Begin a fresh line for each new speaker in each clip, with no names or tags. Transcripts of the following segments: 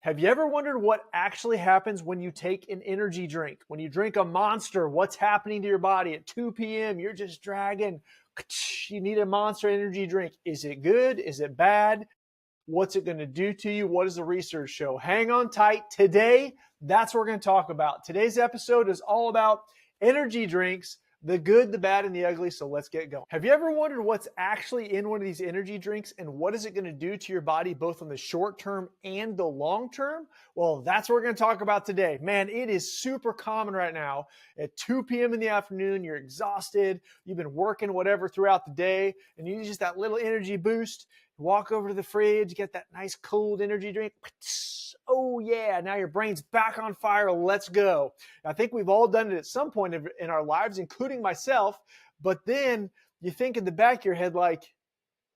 Have you ever wondered what actually happens when you take an energy drink? When you drink a Monster, what's happening to your body at 2 p.m.? You're just dragging. You need a Monster energy drink. Is it good? Is it bad? What's it going to do to you? What does the research show? Hang on tight. Today, that's what we're going to talk about. Today's episode is all about energy drinks, the good, the bad, and the ugly. So let's get going. Have you ever wondered what's actually in one of these energy drinks and what is it going to do to your body, both on the short term and the long term? Well, that's what we're going to talk about today. Man, it is super common right now at 2 p.m. in the afternoon. You're exhausted. You've been working whatever throughout the day and you need just that little energy boost. Walk over to the fridge, get that nice cold energy drink. Oh yeah, now your brain's back on fire. Let's go. I think we've all done it at some point in our lives, including myself. But then you think in the back of your head, like,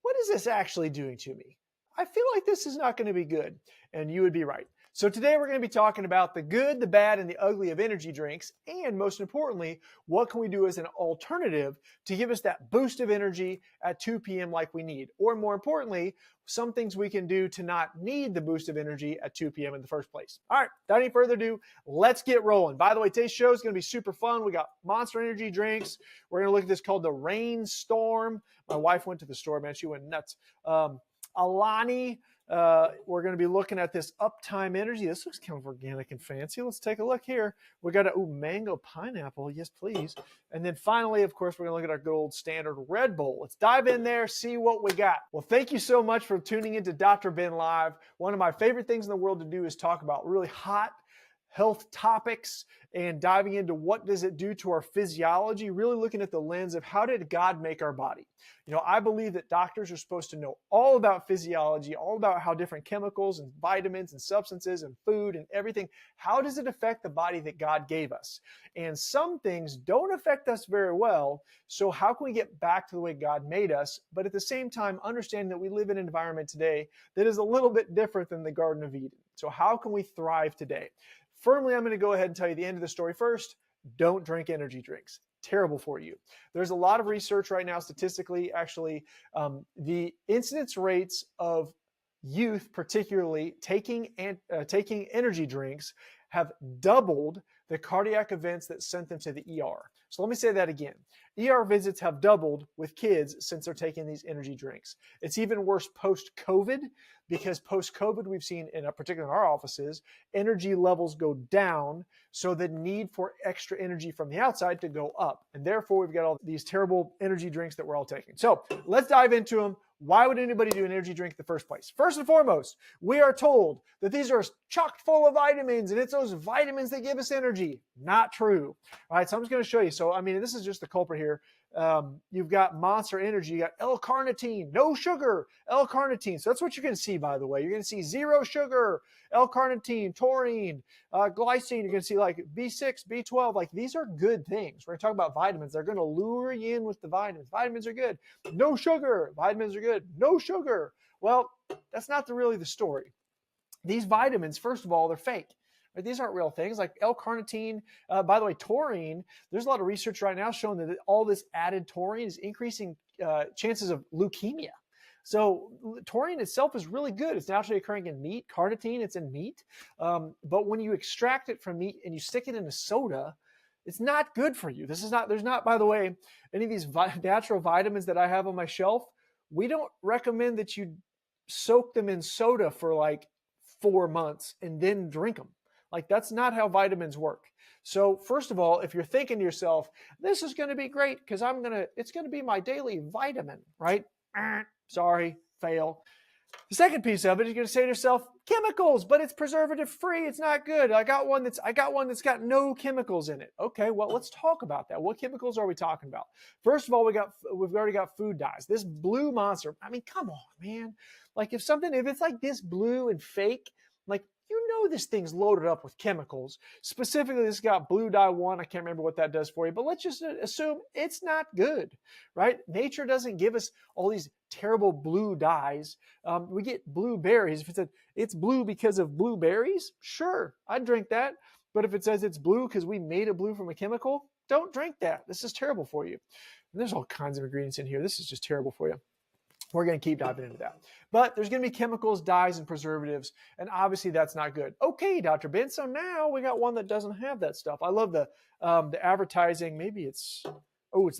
what is this actually doing to me? I feel like this is not going to be good. And you would be right. So today we're going to be talking about the good, the bad, and the ugly of energy drinks. And most importantly, what can we do as an alternative to give us that boost of energy at 2 p.m. like we need? Or more importantly, some things we can do to not need the boost of energy at 2 p.m. in the first place. All right, without any further ado, let's get rolling. By the way, today's show is going to be super fun. We got Monster energy drinks. We're going to look at this called the Rainstorm. My wife went to the store, man. She went nuts. Alani. We're going to be looking at this Uptime Energy. This looks kind of organic and fancy. Let's take a look here. We got a mango pineapple. Yes, please. And then finally, of course, we're going to look at our good old standard Red Bull. Let's dive in there, see what we got. Well, thank you so much for tuning into Dr. Ben Live. One of my favorite things in the world to do is talk about really hot health topics and diving into what does it do to our physiology, really looking at the lens of how did God make our body. You know, I believe that doctors are supposed to know all about physiology, all about how different chemicals and vitamins and substances and food and everything, how does it affect the body that God gave us? And some things don't affect us very well. So how can we get back to the way God made us, but at the same time, understanding that we live in an environment today that is a little bit different than the Garden of Eden. So how can we thrive today? Firmly, I'm going to go ahead and tell you the end of the story first. Don't drink energy drinks. Terrible for you. There's a lot of research right now, statistically, actually, the incidence rates of youth, particularly taking energy drinks, have doubled the cardiac events that sent them to the ER. So let me say that again. ER visits have doubled with kids since they're taking these energy drinks. It's even worse post-COVID because post-COVID we've seen, particularly in our offices, energy levels go down, so the need for extra energy from the outside to go up. And therefore we've got all these terrible energy drinks that we're all taking. So let's dive into them. Why would anybody do an energy drink in the first place? First and foremost, we are told that these are chock full of vitamins and it's those vitamins that give us energy. Not true. All right, so I'm just going to show you. So, I mean, this is just the culprit here. You've got Monster Energy, you got L-carnitine, no sugar, L-carnitine. So that's what you're going to see, by the way. You're going to see zero sugar, L-carnitine, taurine, glycine. You're going to see like B6, B12. Like these are good things. We're going to talk about vitamins. They're going to lure you in with the vitamins. Vitamins are good. No sugar. Vitamins are good. No sugar. Well, that's not really the story. These vitamins, first of all, they're fake. Right? These aren't real things like L-carnitine. By the way, taurine, there's a lot of research right now showing that all this added taurine is increasing chances of leukemia. So taurine itself is really good. It's naturally occurring in meat. Carnitine, it's in meat. But when you extract it from meat and you stick it in a soda, it's not good for you. There's not, by the way, any of these natural vitamins that I have on my shelf. We don't recommend that you soak them in soda for like 4 months and then drink them. Like that's not how vitamins work. So first of all, if you're thinking to yourself, this is going to be great because it's going to be my daily vitamin, right? Sorry, fail. The second piece of it is you're going to say to yourself, chemicals, but it's preservative free. It's not good. I got one that's got no chemicals in it. Okay, well, let's talk about that. What chemicals are we talking about? First of all, we've already got food dyes. This blue Monster. I mean, come on, man. Like if it's like this blue and fake, like you know this thing's loaded up with chemicals. Specifically, this got blue dye 1. I can't remember what that does for you, but let's just assume it's not good, right? Nature doesn't give us all these terrible blue dyes. We get blueberries. If it's blue because of blueberries, sure, I'd drink that. But if it says it's blue because we made it blue from a chemical, don't drink that. This is terrible for you. And there's all kinds of ingredients in here. This is just terrible for you. We're going to keep diving into that. But there's going to be chemicals, dyes, and preservatives, and obviously that's not good. Okay, Dr. Ben, so now we got one that doesn't have that stuff. I love the advertising. Maybe it's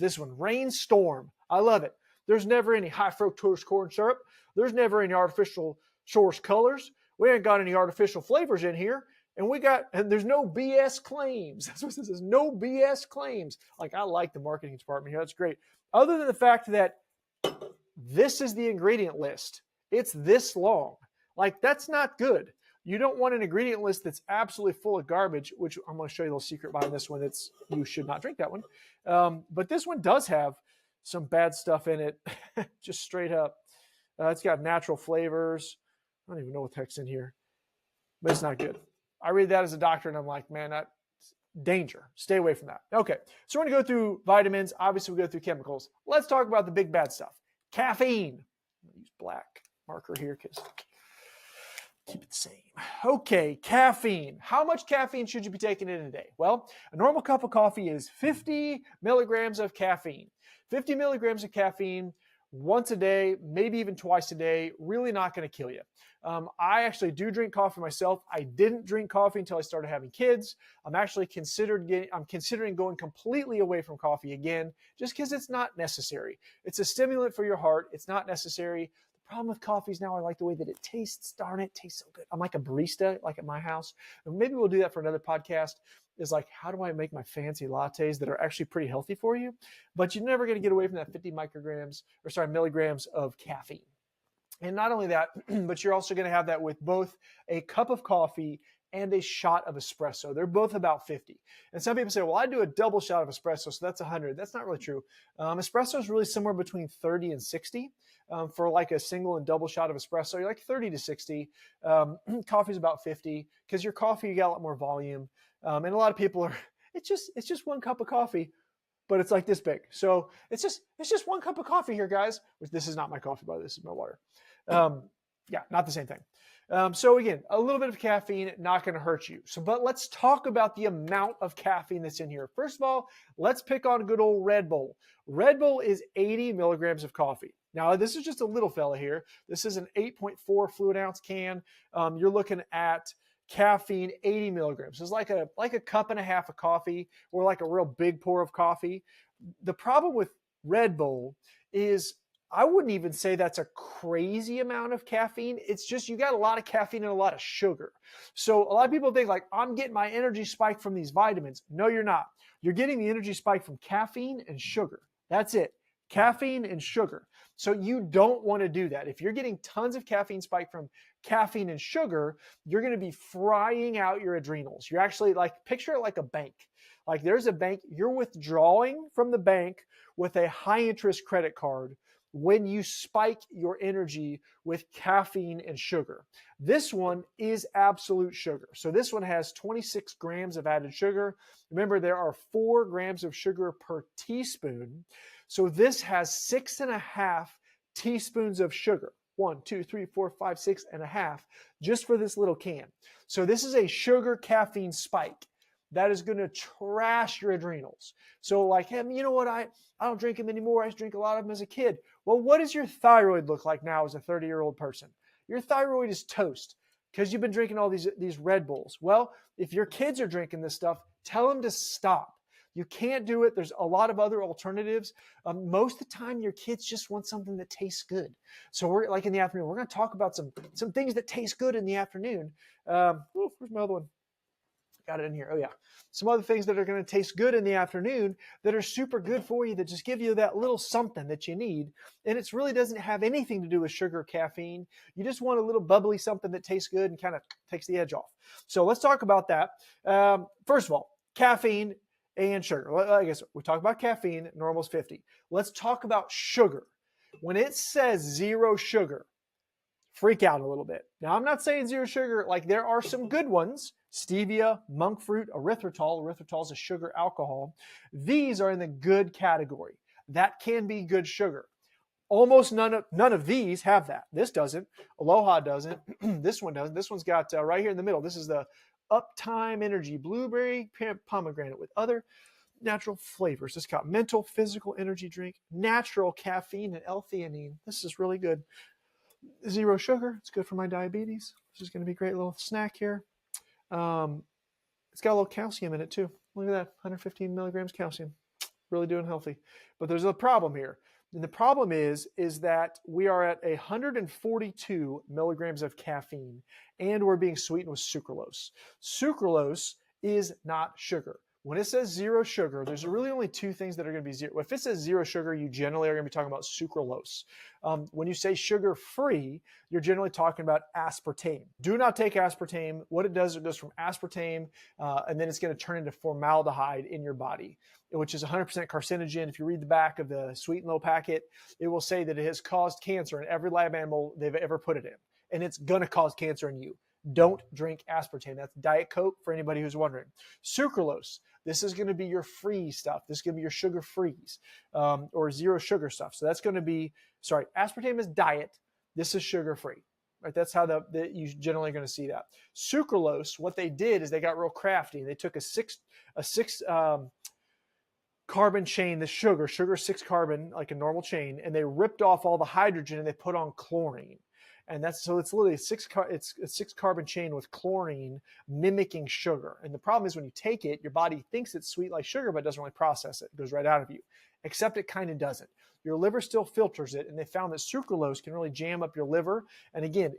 this one, Rainstorm. I love it. There's never any high fructose corn syrup. There's never any artificial source colors. We ain't got any artificial flavors in here. And there's no BS claims. That's what this is. No BS claims. Like, I like the marketing department here. That's great. Other than the fact that this is the ingredient list. It's this long. Like, that's not good. You don't want an ingredient list that's absolutely full of garbage, which I'm going to show you a little secret behind this one. You should not drink that one. But this one does have some bad stuff in it, just straight up. It's got natural flavors. I don't even know what the heck's in here, but it's not good. I read that as a doctor, and I'm like, man, that's danger. Stay away from that. Okay, so we're going to go through vitamins. Obviously, we go through chemicals. Let's talk about the big bad stuff. Caffeine. I'm going to use black marker here because keep it the same. Okay, caffeine. How much caffeine should you be taking in a day? Well, a normal cup of coffee is 50 milligrams of caffeine. 50 milligrams of caffeine once a day, maybe even twice a day, really not going to kill you. I actually do drink coffee myself. I didn't drink coffee until I started having kids. I'm considering going completely away from coffee again, just because it's not necessary. It's a stimulant for your heart. It's not necessary. The problem with coffee is now I like the way that it tastes. Darn it, it tastes so good. I'm like a barista, like at my house. And maybe we'll do that for another podcast. Is like, how do I make my fancy lattes that are actually pretty healthy for you? But you're never going to get away from that 50 milligrams of caffeine. And not only that, but you're also going to have that with both a cup of coffee and a shot of espresso. They're both about 50. And some people say, well, I do a double shot of espresso, so that's 100. That's not really true. Espresso is really somewhere between 30 and 60. For like a single and double shot of espresso, you're like 30 to 60. Coffee is about 50 because your coffee, you got a lot more volume. And a lot of people are, it's just one cup of coffee, but it's like this big. So it's just one cup of coffee here, guys, which this is not my coffee, by the way, this is my water. Yeah, not the same thing. So again, a little bit of caffeine, not going to hurt you. But let's talk about the amount of caffeine that's in here. First of all, let's pick on good old Red Bull. Red Bull is 80 milligrams of coffee. Now, this is just a little fella here. This is an 8.4 fluid ounce can. You're looking at caffeine, 80 milligrams. It's like a cup and a half of coffee, or like a real big pour of coffee. The problem with Red Bull is I wouldn't even say that's a crazy amount of caffeine. It's just you got a lot of caffeine and a lot of sugar. So a lot of people think like, I'm getting my energy spike from these vitamins. No, you're not. You're getting the energy spike from caffeine and sugar. That's it. Caffeine and sugar. So you don't want to do that. If you're getting tons of caffeine spike from caffeine and sugar, you're going to be frying out your adrenals. You're actually like, picture it like a bank. Like there's a bank, you're withdrawing from the bank with a high interest credit card when you spike your energy with caffeine and sugar. This one is absolute sugar. So this one has 26 grams of added sugar. Remember, there are 4 grams of sugar per teaspoon. So this has 6.5 teaspoons of sugar. 1, 2, 3, 4, 5, 6.5 just for this little can. So this is a sugar caffeine spike that is going to trash your adrenals. So like, hey, you know what? I don't drink them anymore. I used to drink a lot of them as a kid. Well, what does your thyroid look like now as a 30-year-old person? Your thyroid is toast because you've been drinking all these Red Bulls. Well, if your kids are drinking this stuff, tell them to stop. You can't do it. There's a lot of other alternatives. Most of the time, your kids just want something that tastes good. So we're like in the afternoon, we're going to talk about some things that taste good in the afternoon. Where's my other one? Got it in here. Oh yeah. Some other things that are going to taste good in the afternoon that are super good for you, that just give you that little something that you need. And it really doesn't have anything to do with sugar or caffeine. You just want a little bubbly something that tastes good and kind of takes the edge off. So let's talk about that. First of all, caffeine and sugar. I guess we talk about caffeine, normal's 50. Let's talk about sugar. When it says 0 sugar, freak out a little bit. Now, I'm not saying 0 sugar. Like, there are some good ones. Stevia, monk fruit, erythritol. Erythritol is a sugar alcohol. These are in the good category. That can be good sugar. Almost none of these have that. This doesn't. Aloha doesn't. This one doesn't. This one's got right here in the middle. This is the Uptime Energy Blueberry Pomegranate with other. natural flavors. It's got mental, physical energy drink, natural caffeine and L-theanine. This is really good. Zero sugar. It's good for my diabetes. This is going to be a great little snack here. It's got a little calcium in it too. Look at that, 115 milligrams calcium. Really doing healthy. But there's a problem here. And the problem is that we are at 142 milligrams of caffeine and we're being sweetened with sucralose. Sucralose is not sugar. When it says zero sugar, there's really only two things that are going to be zero. If it says zero sugar, you generally are going to be talking about sucralose. When you say sugar-free, you're generally talking about aspartame. Do not take aspartame. What it does, it goes from aspartame, and then it's going to turn into formaldehyde in your body, which is 100% carcinogen. If you read the back of the Sweet and Low packet, it will say that it has caused cancer in every lab animal they've ever put it in, and it's going to cause cancer in you. Don't drink aspartame. That's Diet Coke for anybody who's wondering. Sucralose. This is going to be your free stuff. This is going to be your sugar freeze or zero sugar stuff. So that's going to be, sorry, aspartame is diet. This is sugar free. Right? That's how you generally are going to see that. Sucralose, what they did is they got real crafty. They took a six carbon chain, the sugar 6 carbon, like a normal chain, and they ripped off all the hydrogen and they put on chlorine. And so it's literally a 6 carbon chain with chlorine mimicking sugar. And the problem is when you take it, your body thinks it's sweet like sugar, but doesn't really process it. It goes right out of you, except it kind of doesn't. Your liver still filters it. And they found that sucralose can really jam up your liver. And again,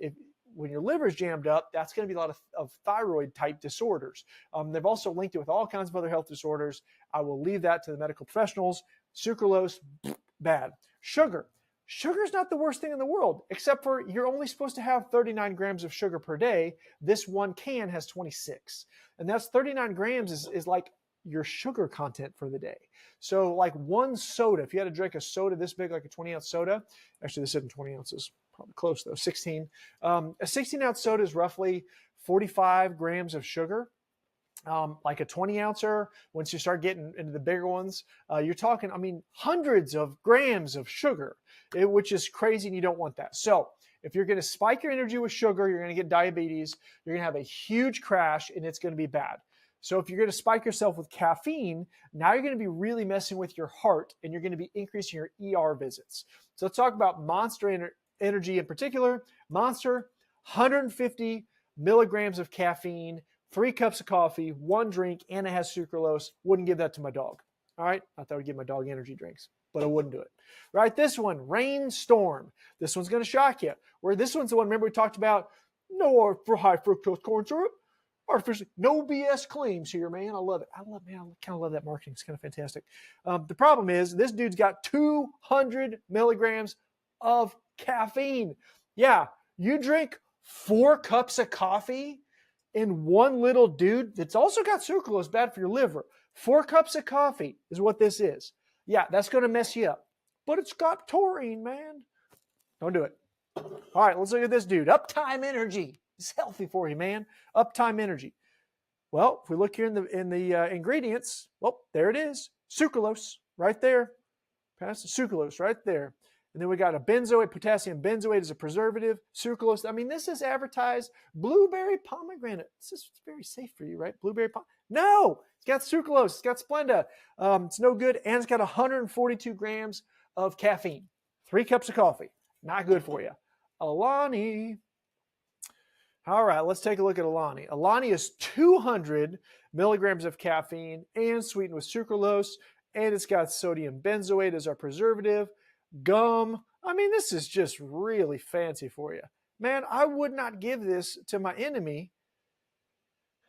when your liver is jammed up, that's going to be a lot of thyroid type disorders. They've also linked it with all kinds of other health disorders. I will leave that to the medical professionals. Sucralose, bad. Sugar is not the worst thing in the world, except for you're only supposed to have 39 grams of sugar per day. This one can has 26. And that's 39 grams is like your sugar content for the day. So like one soda, if you had to drink a soda this big, like a 20-ounce soda, actually this isn't 20 ounces, probably close though, 16. A 16-ounce soda is roughly 45 grams of sugar. Like a 20-ouncer, once you start getting into the bigger ones, you're talking, hundreds of grams of sugar, which is crazy, and you don't want that. So if you're going to spike your energy with sugar, you're going to get diabetes, you're going to have a huge crash, and it's going to be bad. So if you're going to spike yourself with caffeine, now you're going to be really messing with your heart, and you're going to be increasing your ER visits. So let's talk about Monster Energy in particular. Monster, 150 milligrams of caffeine, 3 cups of coffee, 1 drink, and it has sucralose. Wouldn't give that to my dog. All right? I thought I'd give my dog energy drinks, but I wouldn't do it. Right? This one, Rainstorm. This one's going to shock you. Where this one's the one, remember we talked about no high fructose corn syrup, artificial, no BS claims here, man. I love it. I kind of love that marketing. It's kind of fantastic. The problem is this dude's got 200 milligrams of caffeine. Yeah, you drink 4 cups of coffee in one little dude that's also got sucralose, bad for your liver. 4 cups of coffee is what this is. Yeah, that's going to mess you up. But it's got taurine, man. Don't do it. All right, let's look at this dude. Uptime Energy. It's healthy for you, man. Uptime Energy. Well, if we look here in the ingredients, well, there it is. Sucralose right there. Pass the sucralose right there. And then we got a benzoate, potassium benzoate as a preservative, sucralose. This is advertised blueberry pomegranate. This is very safe for you, right? Blueberry pomegranate. No, it's got sucralose. It's got Splenda. It's no good. And it's got 142 grams of caffeine. 3 cups of coffee. Not good for you. Alani. All right, let's take a look at Alani. Alani is 200 milligrams of caffeine and sweetened with sucralose. And it's got sodium benzoate as our preservative. Gum. This is just really fancy for you. Man, I would not give this to my enemy.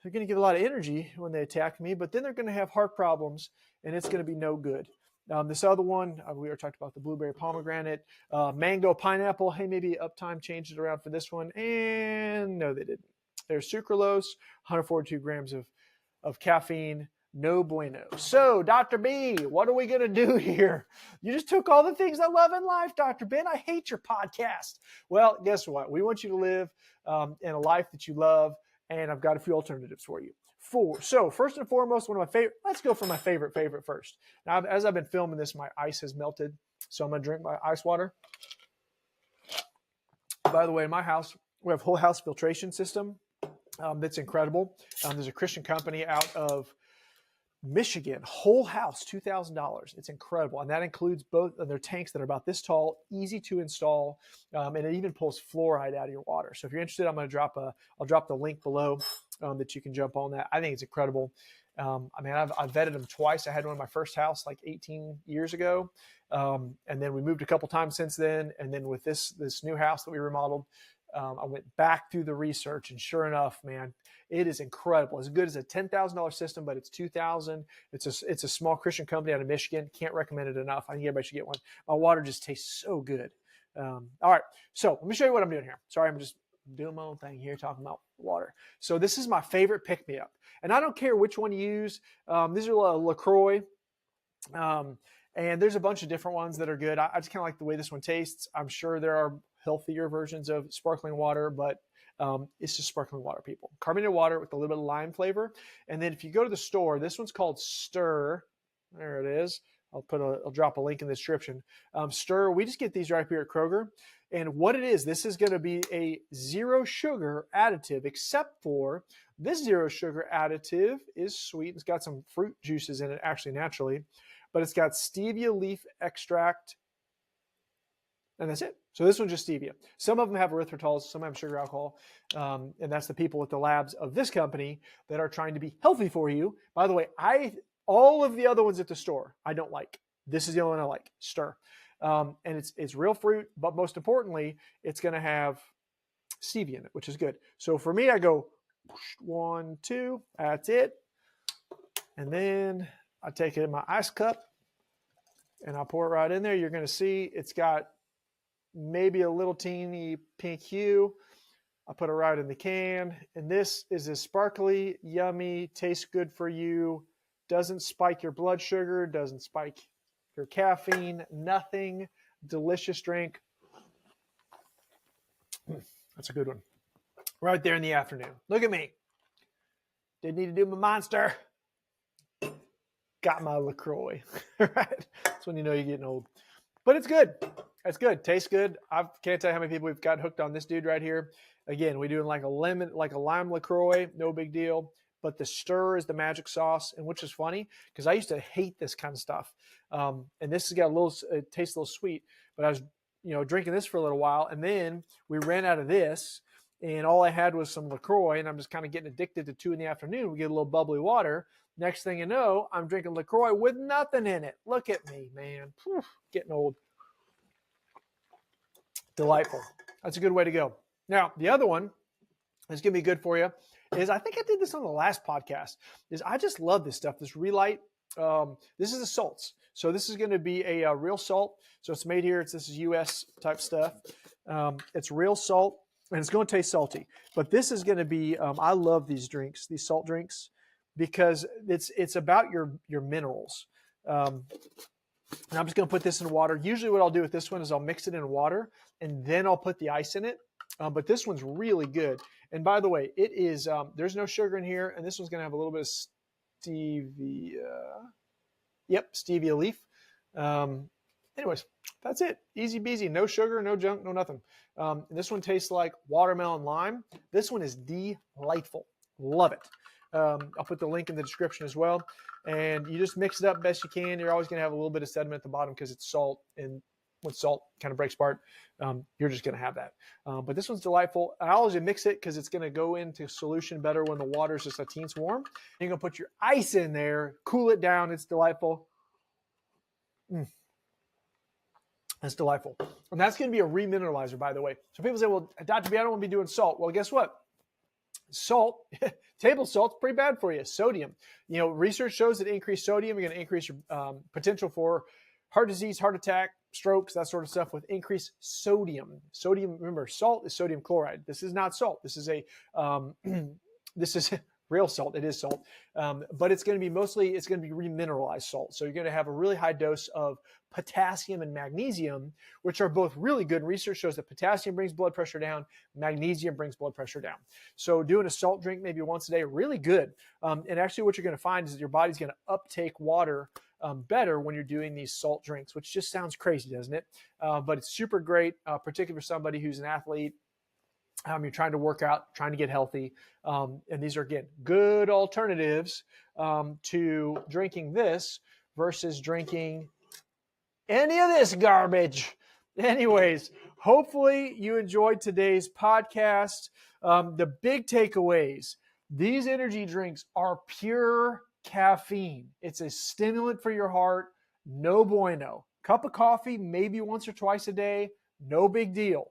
They're going to give a lot of energy when they attack me, but then they're going to have heart problems, and it's going to be no good. This other one, we already talked about the blueberry pomegranate, mango pineapple. Hey, maybe Uptime changed it around for this one, and no, they didn't. There's sucralose, 142 grams of caffeine. No bueno. So, Dr. B, what are we going to do here? You just took all the things I love in life, Dr. Ben. I hate your podcast. Well, guess what? We want you to live in a life that you love, and I've got a few alternatives for you. So, first and foremost, one of my favorite, let's go for my favorite first. Now, as I've been filming this, my ice has melted, so I'm going to drink my ice water. By the way, in my house, we have a whole house filtration system that's incredible. There's a Christian company out of Michigan, whole house, $2,000. It's incredible. And that includes both of their tanks that are about this tall, easy to install. And it even pulls fluoride out of your water. So if you're interested, I'll drop the link below that you can jump on that. I think it's incredible. I mean, I've vetted them twice. I had one in my first house like 18 years ago. And then we moved a couple times since then. And then with this new house that we remodeled, I went back through the research, and sure enough, man, it is incredible. As good as a $10,000 system, but it's $2,000. It's a small Christian company out of Michigan. Can't recommend it enough. I think everybody should get one. My water just tastes so good. All right, so let me show you what I'm doing here. Sorry, I'm just doing my own thing here, talking about water. So this is my favorite pick-me-up, and I don't care which one you use. These are LaCroix. And there's a bunch of different ones that are good. I just kind of like the way this one tastes. I'm sure there are healthier versions of sparkling water, but it's just sparkling water, people. Carbonated water with a little bit of lime flavor. And then if you go to the store, this one's called Stir. There it is. I'll drop a link in the description. Stir, we just get these right here at Kroger. And what it is, this is going to be a zero sugar additive, except for this zero sugar additive is sweet. It's got some fruit juices in it, actually, naturally. But it's got stevia leaf extract, and that's it. So this one's just stevia. Some of them have erythritol, some have sugar alcohol, and that's the people with the labs of this company that are trying to be healthy for you. By the way, all of the other ones at the store I don't like. This is the only one I like, Stir. And it's real fruit, but most importantly, it's going to have stevia in it, which is good. So for me, I go 1, 2, that's it. And then I take it in my ice cup and I pour it right in there. You're going to see it's got maybe a little teeny pink hue. I put it right in the can. And this is a sparkly, yummy, tastes good for you, doesn't spike your blood sugar, doesn't spike your caffeine, nothing. Delicious drink. That's a good one. Right there in the afternoon. Look at me. Didn't need to do my monster. Got my LaCroix, right? That's when you know you're getting old. But it's good. It's good. Tastes good. I can't tell you how many people we've got hooked on this dude right here. Again, we're doing like a lime LaCroix, no big deal. But the Stir is the magic sauce, and which is funny because I used to hate this kind of stuff. And this has got it tastes a little sweet. But I was, drinking this for a little while, and then we ran out of this, and all I had was some LaCroix, and I'm just kind of getting addicted to 2 in the afternoon. We get a little bubbly water. Next thing you know, I'm drinking LaCroix with nothing in it. Look at me, man. Whew, getting old. Delightful. That's a good way to go. Now, the other one that's going to be good for you is, I think I did this on the last podcast, is I just love this stuff, this Relight. This is the salts. So this is going to be a real salt. So it's made here. This is U.S. type stuff. It's real salt, and it's going to taste salty. But this is going to be, I love these drinks, these salt drinks, because it's about your minerals. And I'm just going to put this in water. Usually what I'll do with this one is I'll mix it in water, and then I'll put the ice in it. But this one's really good. And by the way, it is, there's no sugar in here, and this one's going to have a little bit of stevia. Yep, stevia leaf. Anyways, that's it. Easy peasy. No sugar, no junk, no nothing. And this one tastes like watermelon lime. This one is delightful. Love it. I'll put the link in the description as well. And you just mix it up best you can. You're always going to have a little bit of sediment at the bottom because it's salt. And when salt kind of breaks apart, you're just going to have that. But this one's delightful. I always mix it because it's going to go into solution better when the water's just a teens warm. You're going to put your ice in there, cool it down. It's delightful. That's delightful. And that's going to be a remineralizer, by the way. So people say, well, Dr. B, I don't want to be doing salt. Well, guess what? Salt, table salt's pretty bad for you. Sodium. Research shows that increased sodium, you're going to increase your potential for heart disease, heart attack, strokes, that sort of stuff with increased sodium. Sodium, remember, salt is sodium chloride. This is not salt. This is this is real salt. It is salt. But it's going to be remineralized salt. So you're going to have a really high dose of potassium and magnesium, which are both really good. Research shows that potassium brings blood pressure down, magnesium brings blood pressure down. So doing a salt drink maybe once a day, really good. And actually what you're going to find is that your body's going to uptake water better when you're doing these salt drinks, which just sounds crazy, doesn't it? But it's super great, particularly for somebody who's an athlete You're trying to work out, trying to get healthy. And these are, again, good alternatives to drinking this versus drinking any of this garbage. Anyways, hopefully you enjoyed today's podcast. The big takeaways: these energy drinks are pure caffeine. It's a stimulant for your heart. No bueno. Cup of coffee, maybe once or twice a day. No big deal.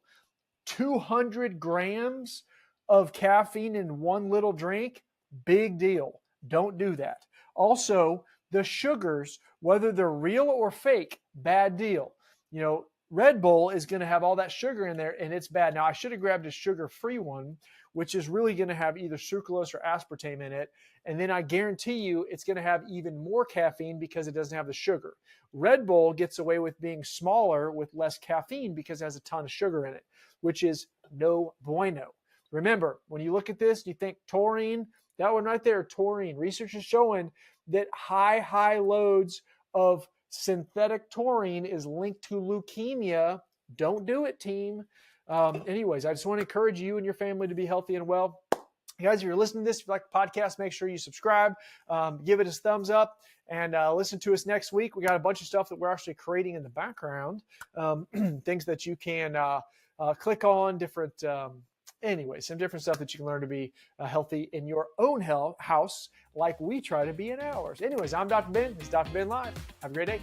200 grams of caffeine in one little drink, big deal. Don't do that. Also, the sugars, whether they're real or fake, bad deal. You know, Red Bull is going to have all that sugar in there and it's bad. Now, I should have grabbed a sugar-free one, which is really going to have either sucralose or aspartame in it. And then I guarantee you it's going to have even more caffeine because it doesn't have the sugar. Red Bull gets away with being smaller with less caffeine because it has a ton of sugar in it, which is no bueno. Remember, when you look at this, you think taurine, that one right there, taurine. Research is showing that high loads of synthetic taurine is linked to leukemia. Don't do it, team. Anyways, I just want to encourage you and your family to be healthy and well. Guys, if you're listening to this, if you like the podcast, make sure you subscribe, give it a thumbs up, and listen to us next week. We got a bunch of stuff that we're actually creating in the background, things that you can click on, different, some different stuff that you can learn to be healthy in your own house, like we try to be in ours. Anyways, I'm Dr. Ben. This is Dr. Ben Live. Have a great day.